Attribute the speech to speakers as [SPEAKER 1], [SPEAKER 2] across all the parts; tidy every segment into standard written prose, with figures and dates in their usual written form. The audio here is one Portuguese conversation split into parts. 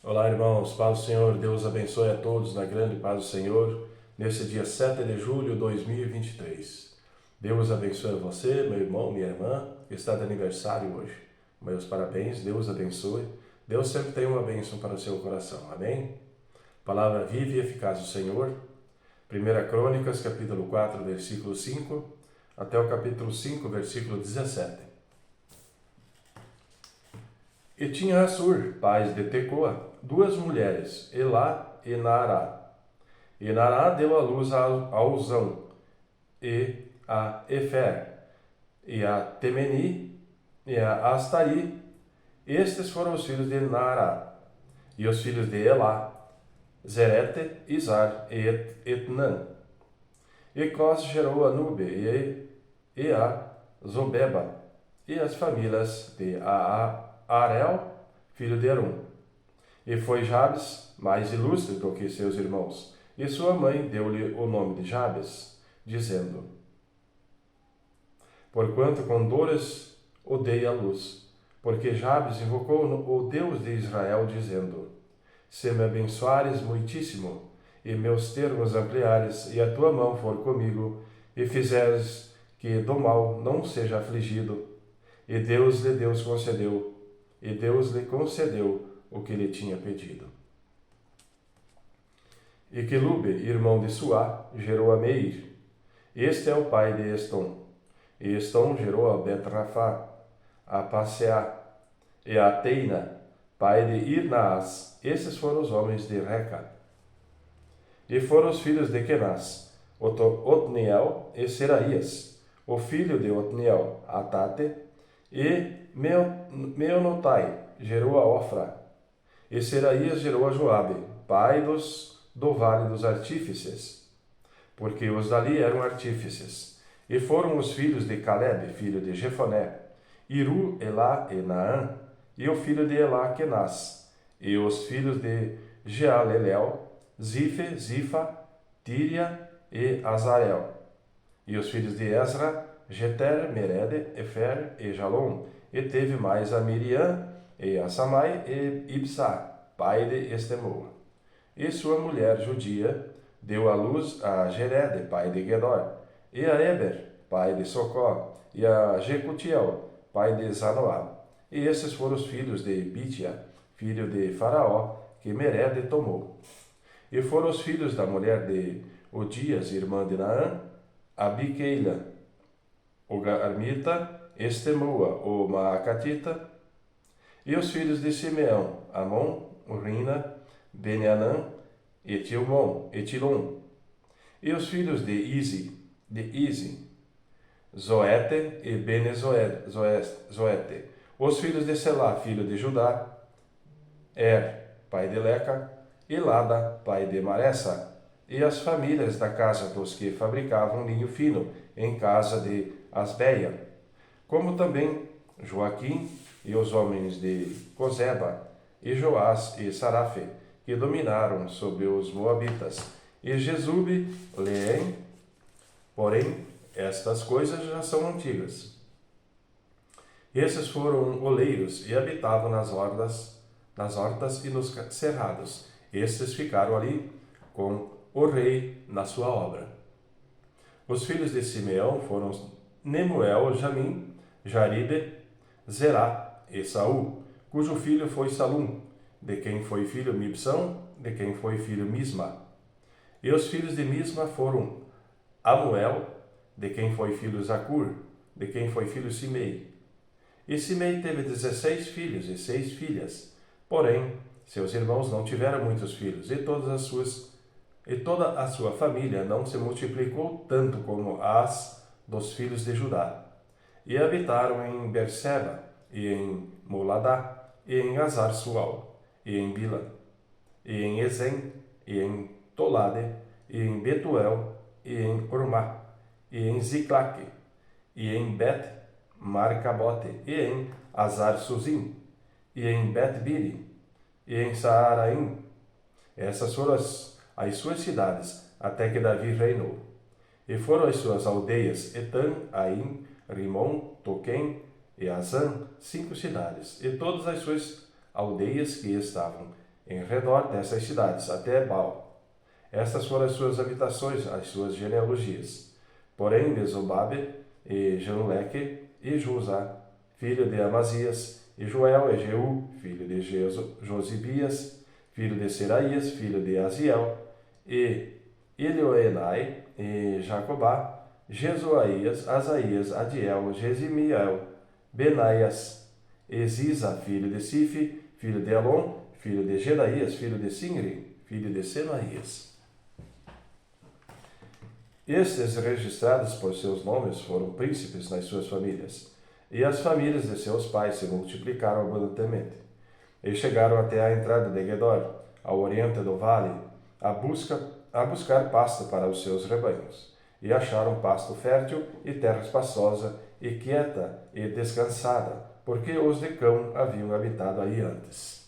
[SPEAKER 1] Olá, irmãos, paz do Senhor, Deus abençoe a todos na grande paz do Senhor, nesse dia 7 de julho de 2023. Deus abençoe você, meu irmão, minha irmã, que está de aniversário hoje. Meus parabéns, Deus abençoe. Deus sempre tem uma bênção para o seu coração, amém? Palavra viva e eficaz do Senhor. 1 Crônicas, capítulo 4, versículo 5, até o capítulo 5, versículo 17. E tinha Assur, pai de Tecoa, duas mulheres, Elá e Naará. E Naará deu à luz a Uzão, e a Efer, e a Temeni, e a Astaí. Estes foram os filhos de Naará. E os filhos de Elá, Zerete, Izar e Etnã. E Cós gerou a Nube e a Zobeba, e as famílias de Arel, filho de Arum. E foi Jabes mais ilustre do que seus irmãos, e sua mãe deu-lhe o nome de Jabes, dizendo: Porquanto com dores dei à luz, porque Jabes invocou o Deus de Israel, dizendo: Se me abençoares muitíssimo, e meus termos ampliares, e a tua mão for comigo, e fizeres que do mal não seja afligido. E Deus lhe concedeu o que lhe tinha pedido. E Quelube, irmão de Suá, gerou a Meir. Este é o pai de Estom. E Estom gerou a Bet-Rafá, a Passeá, e a Teina, pai de Irnaás. Esses foram os homens de Reca. E foram os filhos de Kenaz, Otniel e Seraías, o filho de Otniel, Atate, e Meonotai gerou a Ofra. E Seraías gerou a Joabe, pai do vale dos artífices, porque os dali eram artífices. E foram os filhos de Caleb, filho de Jefoné, Iru, Elá e Naã, e o filho de Elá, Kenaz, e os filhos de Jealelel, Zife, Zifa, Tíria e Azarel, e os filhos de Ezra, Jeter, Merede, Efer e Jalom, e teve mais a Miriam, e a Samai e Ibsá, pai de Estemoa. E sua mulher judia deu à luz a Jerede, pai de Gedor, e a Eber, pai de Socó, e a Jecutiel, pai de Zanoá. E esses foram os filhos de Bitia, filho de Faraó, que Merede tomou. E foram os filhos da mulher de Odias, irmã de Naã, Abiqueila, o Garmita, Estemoa, o Maacatita, e os filhos de Simeão, Amon, Rina, Benianã, Etilom. E os filhos de Izi, Zoete e Benezoete. Os filhos de Selá, filho de Judá, pai de Leca, e Lada, pai de Maressa, e as famílias da casa dos que fabricavam linho fino, em casa de Asbeia, como também Joaquim e os homens de Cozeba, e Joás e Sarafe, que dominaram sobre os moabitas, e Jesube, Leém. Porém, estas coisas já são antigas. Esses foram oleiros e habitavam nas hortas e nos cerrados. Estes ficaram ali com o rei na sua obra. Os filhos de Simeão foram Nemuel, Jamim, Jaribe, Zerá e Saul, cujo filho foi Salum, de quem foi filho Mibsão, de quem foi filho Misma. E os filhos de Misma foram Amuel, de quem foi filho Zacur, de quem foi filho Simei. E Simei teve 16 filhos e 6 filhas. Porém, seus irmãos não tiveram muitos filhos, e toda a sua família não se multiplicou tanto como as dos filhos de Judá. E habitaram em Berseba, e em Moladá, e em Azar-Sual, e em Bila, e em Ezem, e em Tolade, e em Betuel, e em Ormá, e em Ziclaque, e em Bet-Marcabote, e em Azar-Suzim, e em Bet-Biri, e em Saaraim. Essas foram as suas cidades, até que Davi reinou. E foram as suas aldeias Etam, Aim, Rimon, Toquém e Azã, 5 cidades, e todas as suas aldeias que estavam em redor dessas cidades, até Baal. Estas foram as suas habitações, as suas genealogias. Porém, Mesobabe, e Janleque, e Josá, filho de Amazias, e Joel, e Jeú, filho de Josibias, filho de Seraías, filho de Aziel, e Elioenai, e Jacobá, Jesuaías, Asaías, Adiel, Jesimiel, Benaias, e Ziza, filho de Sife, filho de Elon, filho de Gedaías, filho de Singri, filho de Semaías. Estes, registrados por seus nomes, foram príncipes nas suas famílias, e as famílias de seus pais se multiplicaram abundantemente. E chegaram até a entrada de Gedor, ao oriente do vale, a buscar pasto para os seus rebanhos. E acharam pasto fértil e terra espaçosa, e quieta e descansada, porque os de Cão haviam habitado aí antes.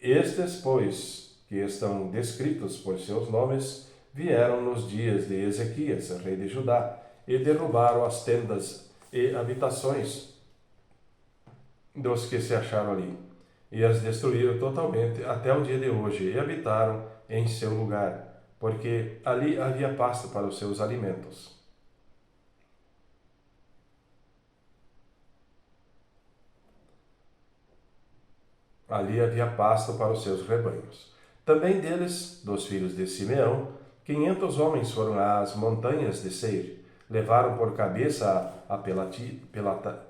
[SPEAKER 1] Estes, pois, que estão descritos por seus nomes, vieram nos dias de Ezequias, rei de Judá, e derrubaram as tendas e habitações dos que se acharam ali, e as destruíram totalmente até o dia de hoje, e habitaram em seu lugar, porque ali havia pasto para os seus alimentos. Ali havia pasto para os seus rebanhos. Também deles, dos filhos de Simeão, 500 homens foram às montanhas de Seir. Levaram por cabeça a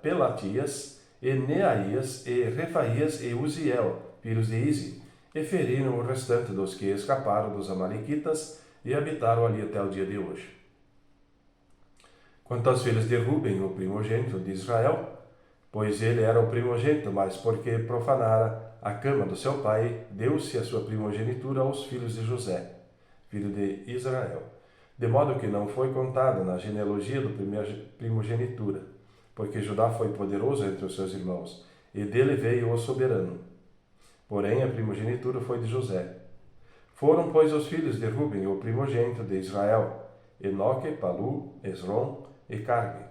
[SPEAKER 1] Pelatias, e Neaías, e Refaías, e Uziel, filhos de Izi, e feriram o restante dos que escaparam dos amalequitas e habitaram ali até o dia de hoje. Quanto aos filhos de Ruben, o primogênito de Israel, pois ele era o primogênito, mas porque profanara a cama do seu pai, deu-se a sua primogenitura aos filhos de José, filho de Israel, de modo que não foi contado na genealogia do primogenitura, porque Judá foi poderoso entre os seus irmãos, e dele veio o soberano. Porém, a primogenitura foi de José. Foram, pois, os filhos de Ruben, o primogênito de Israel, Enoque, Palu, Esrom e Carme.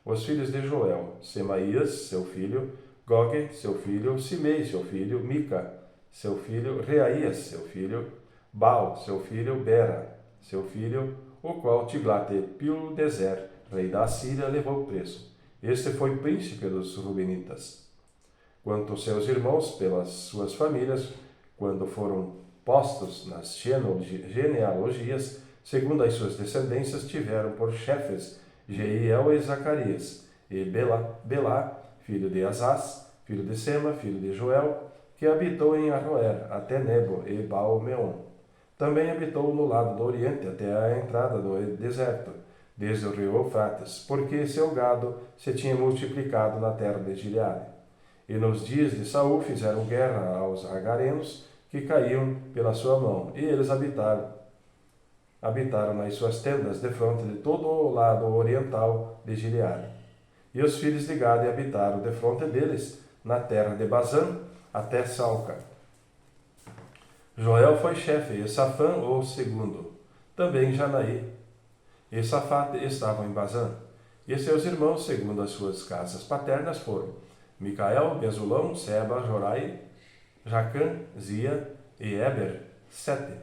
[SPEAKER 1] Os filhos de Joel, Semaías, seu filho, Gogue, seu filho, Simei, seu filho, Mica, seu filho, Reaías, seu filho, Baal, seu filho, Bera, seu filho, o qual Tiglat-Pileser, rei da Assíria, levou preso. Este foi príncipe dos Rubenitas. Quanto aos seus irmãos, pelas suas famílias, quando foram postos nas genealogias, segundo as suas descendências, tiveram por chefes Jeiel e Zacarias, e Belá, filho de Azaz, filho de Sema, filho de Joel, que habitou em Aroer, até Nebo e Baal-Meon. Também habitou no lado do oriente, até a entrada do deserto, desde o rio Eufrates, porque seu gado se tinha multiplicado na terra de Gileade. E nos dias de Saul fizeram guerra aos agarenos, que caíam pela sua mão, e eles habitaram nas suas tendas defronte de todo o lado oriental de Gileade. E os filhos de Gade habitaram defronte deles, na terra de Bazã, até Salca. Joel foi chefe, e Safã o segundo. Também Janaí e Safate estavam em Bazã. E seus irmãos, segundo as suas casas paternas, foram Micael, Mesulão, Seba, Jorai, Jacã, Zia e Eber, 7.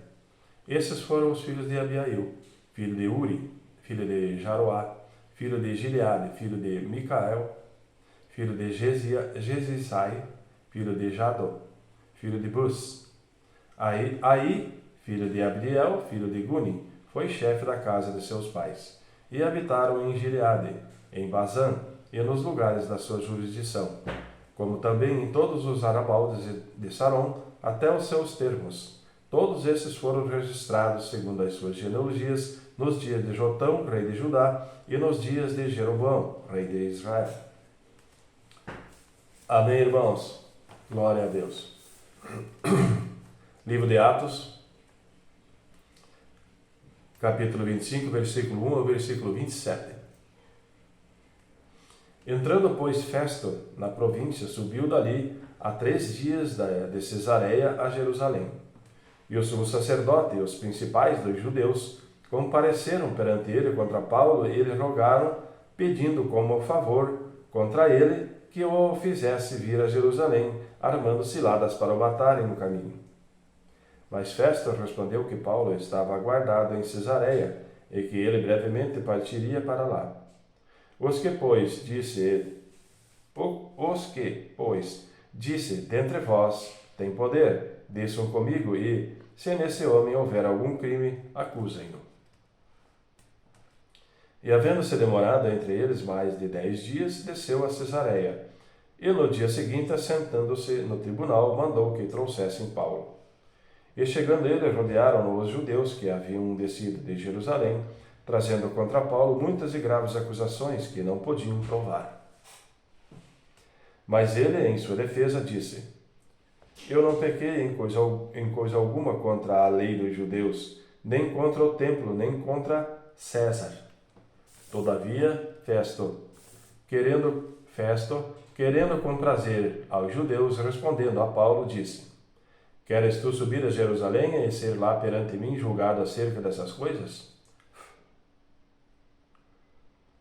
[SPEAKER 1] Esses foram os filhos de Abiail, filho de Uri, filho de Jaroá, filho de Gileade, filho de Micael, filho de Jesisai, filho de Jadó, filho de Bus. Aí, filho de Abdiel, filho de Guni, foi chefe da casa de seus pais. E habitaram em Gileade, em Bazã, e nos lugares da sua jurisdição, como também em todos os arabaldes de Saron, até os seus termos. Todos esses foram registrados, segundo as suas genealogias, nos dias de Jotão, rei de Judá, e nos dias de Jeroboão, rei de Israel. Amém, irmãos? Glória a Deus. Livro de Atos, capítulo 25, versículo 1 ao versículo 27. Entrando, pois, Festo na província, subiu dali a 3 dias de Cesareia a Jerusalém. E o sumo sacerdote e os principais dos judeus compareceram perante ele contra Paulo, e lhe rogaram, pedindo como favor contra ele que o fizesse vir a Jerusalém, armando ciladas para o matarem no caminho. Mas Festo respondeu que Paulo estava aguardado em Cesareia e que ele brevemente partiria para lá. Os que, pois, disse, dentre vós tem poder, desçam comigo e, se nesse homem houver algum crime, acusem-no. E havendo-se demorado entre eles mais de 10 dias, desceu a Cesareia. E no dia seguinte, assentando-se no tribunal, mandou que trouxessem Paulo. E chegando ele, rodearam-no os judeus que haviam descido de Jerusalém, trazendo contra Paulo muitas e graves acusações que não podiam provar. Mas ele, em sua defesa, disse: Eu não pequei em coisa alguma contra a lei dos judeus, nem contra o templo, nem contra César. Todavia, Festo, querendo comprazer aos judeus, respondendo a Paulo, disse: Queres tu subir a Jerusalém e ser lá perante mim julgado acerca dessas coisas?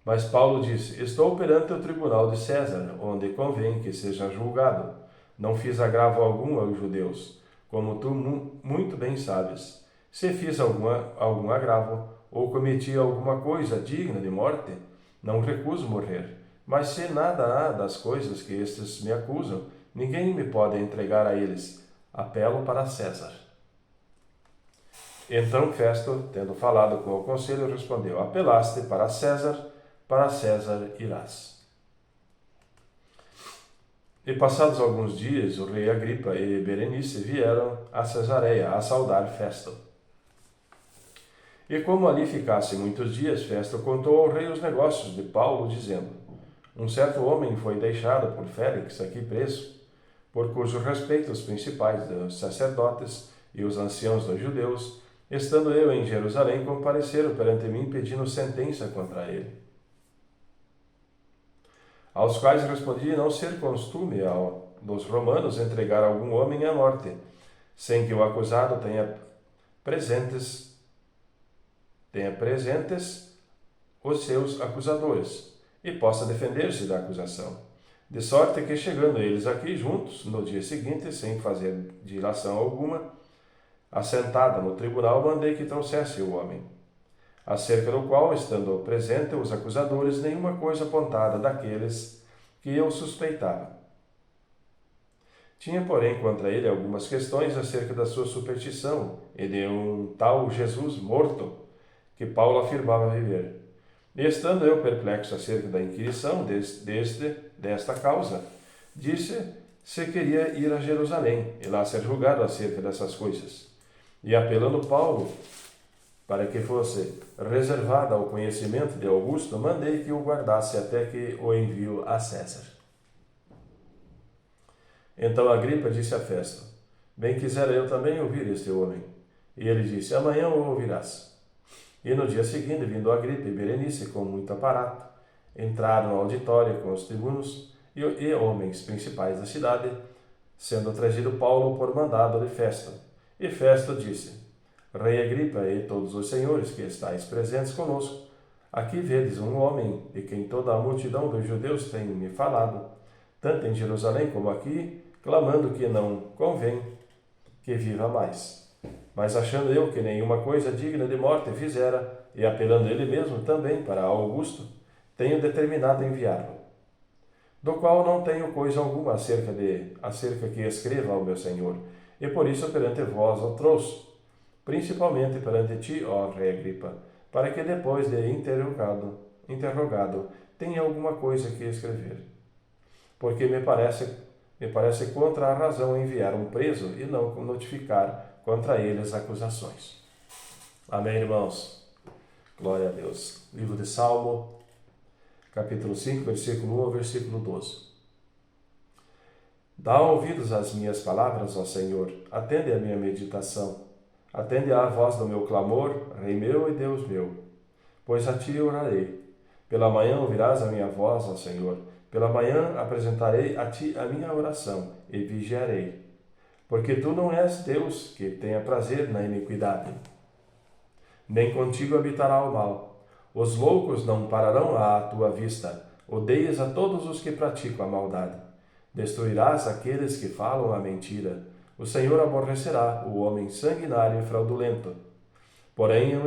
[SPEAKER 1] Mas Paulo disse: Estou perante o tribunal de César, onde convém que seja julgado. Não fiz agravo algum aos judeus, como tu muito bem sabes. Se fiz algum agravo, ou cometi alguma coisa digna de morte, não recuso morrer. Mas se nada há das coisas que estes me acusam, ninguém me pode entregar a eles. Apelo para César. Então Festo, tendo falado com o conselho, respondeu: Apelaste para César irás. E passados alguns dias, o rei Agripa e Berenice vieram a Cesareia a saudar Festo. E como ali ficasse muitos dias, Festo contou ao rei os negócios de Paulo, dizendo: Um certo homem foi deixado por Félix aqui preso, por cujo respeito os principais dos sacerdotes e os anciãos dos judeus, estando eu em Jerusalém, compareceram perante mim pedindo sentença contra ele. Aos quais respondi não ser costume dos romanos entregar algum homem à morte, sem que o acusado tenha presentes os seus acusadores, e possa defender-se da acusação. De sorte que, chegando eles aqui juntos, no dia seguinte, sem fazer dilação alguma, assentada no tribunal, mandei que trouxesse o homem, acerca do qual, estando presente os acusadores, nenhuma coisa apontada daqueles que eu suspeitava. Tinha, porém, contra ele algumas questões acerca da sua superstição e de um tal Jesus morto, que Paulo afirmava viver. E estando eu perplexo acerca da inquirição desta causa, disse se queria ir a Jerusalém e lá ser julgado acerca dessas coisas. E apelando Paulo para que fosse reservada ao conhecimento de Augusto, mandei que o guardasse até que o envio a César. Então Agripa disse a Festo: Bem quisera eu também ouvir este homem. E ele disse: Amanhã o ouvirás. E no dia seguinte, vindo Agripa e Berenice com muito aparato, entraram no auditório com os tribunos e homens principais da cidade, sendo trazido Paulo por mandado de Festo. E Festo disse: Rei Agripa e todos os senhores que estáis presentes conosco, aqui vedes um homem de quem toda a multidão dos judeus tem me falado, tanto em Jerusalém como aqui, clamando que não convém que viva mais. Mas achando eu que nenhuma coisa digna de morte fizera, e apelando ele mesmo também para Augusto, tenho determinado enviá-lo, do qual não tenho coisa alguma acerca que escreva ao meu senhor, e por isso perante vós o trouxe, principalmente perante ti, ó rei Agripa, para que depois de interrogado tenha alguma coisa que escrever. Porque me parece contra a razão enviar um preso e não notificar contra eles acusações. Amém, irmãos? Glória a Deus. Livro de Salmo, capítulo 5, versículo 1 ao versículo 12. Dá ouvidos às minhas palavras, ó Senhor, atende à minha meditação. Atende à voz do meu clamor, Rei meu e Deus meu, pois a ti orarei. Pela manhã ouvirás a minha voz, ó Senhor. Pela manhã apresentarei a ti a minha oração e vigiarei. Porque tu não és Deus que tenha prazer na iniquidade, nem contigo habitará o mal. Os loucos não pararão à tua vista, Odeias a todos os que praticam a maldade. Destruirás aqueles que falam a mentira. O Senhor aborrecerá o homem sanguinário e fraudulento. Porém, eu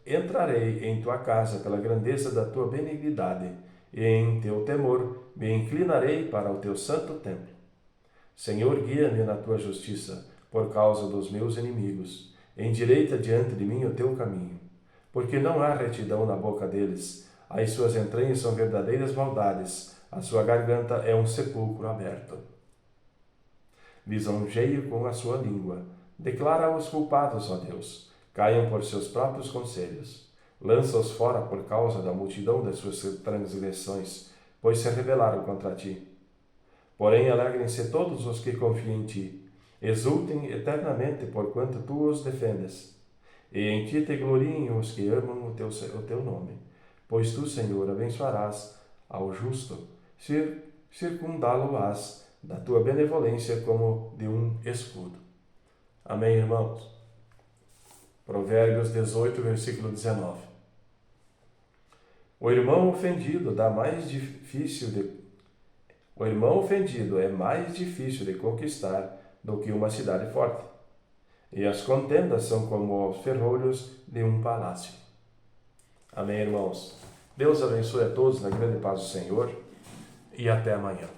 [SPEAKER 1] entrarei em tua casa pela grandeza da tua benignidade, e em teu temor me inclinarei para o teu santo templo. Senhor, guia-me na tua justiça, por causa dos meus inimigos. Endireita diante de mim o teu caminho. Porque não há retidão na boca deles. As suas entranhas são verdadeiras maldades. A sua garganta é um sepulcro aberto. Lisonjeio com a sua língua. Declara os culpados, ó Deus. Caiam por seus próprios conselhos. Lança-os fora por causa da multidão das suas transgressões, pois se rebelaram contra ti. Porém, alegrem-se todos os que confiam em ti. Exultem eternamente, porquanto tu os defendes. E em ti te gloriem os que amam o teu nome. Pois tu, Senhor, abençoarás ao justo, circundá-lo-ás da tua benevolência como de um escudo. Amém, irmãos? Provérbios 18, versículo 19. O irmão ofendido é mais difícil de conquistar do que uma cidade forte, e as contendas são como os ferrolhos de um palácio. Amém, irmãos? Deus abençoe a todos na grande paz do Senhor, e até amanhã.